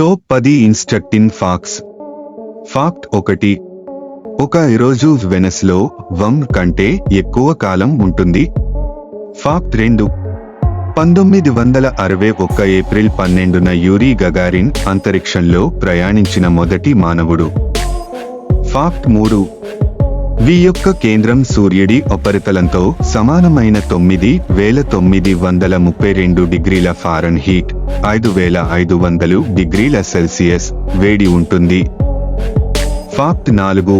Top 10 instructing facts. Fact 1. ఒక రోజు వెనస్లో కంటే ఎక్కువ కాలం ఉంటుంది. ఫాక్ట్ 2. 1961 ఏప్రిల్ 12న యూరీ గగారిన్ అంతరిక్షంలో ప్రయాణించిన మొదటి మానవుడు. ఫాక్ట్ 3. యొక్క కేంద్రం సూర్యుడి ఉపరితలంతో సమానమైన 9932 డిగ్రీల ఫారెన్హీట్ 5500 డిగ్రీల సెల్సియస్ వేడి ఉంటుంది. ఫాక్ట్ 4.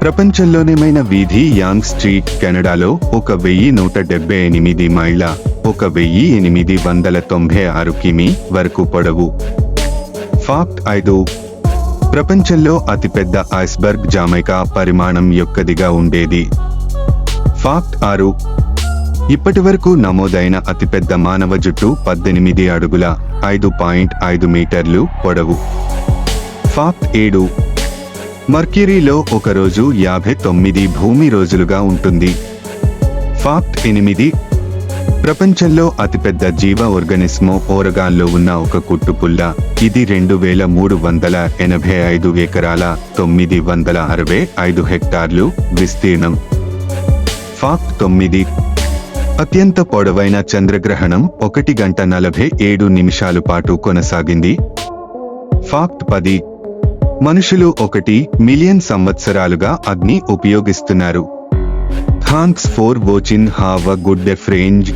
ప్రపంచంలోనేమైన వీధి యాంగ్ స్ట్రీట్ కెనడాలో 1178 మైళ్ళ 1896 కిమీ వరకు పొడవు. ఫాక్ట్ 5. ప్రపంచంలో అతిపెద్ద ఐస్బర్గ్ జామైకా పరిమాణం యొక్కదిగా ఉండేది. ఫాక్ట్ 6. ఇప్పటివరకు నమోదైన అతిపెద్ద మానవ జుట్టు 18 అడుగుల 5.5 మీటర్లు పొడవు. ఫాక్ట్ 7. మర్క్యూరీలో ఒక రోజు 59 భూమి రోజులుగా ఉంటుంది. ఫాక్ట్ 8. ప్రపంచంలో అతిపెద్ద జీవ ఆర్గానిస్మో ఓరగాన్లో ఉన్న ఒక కుట్టుపుల్ల. ఇది 2385 ఎకరాల 965 హెక్టార్లు విస్తీర్ణం. ఫాక్ట్ 9. అత్యంత పొడవైన చంద్రగ్రహణం 1 గంట 47 నిమిషాల పాటు కొనసాగింది. ఫాక్ట్ 10. మనుషులు 1 మిలియన్ సంవత్సరాలుగా అగ్ని ఉపయోగిస్తున్నారు. Thanks for watching. Have a good day friends.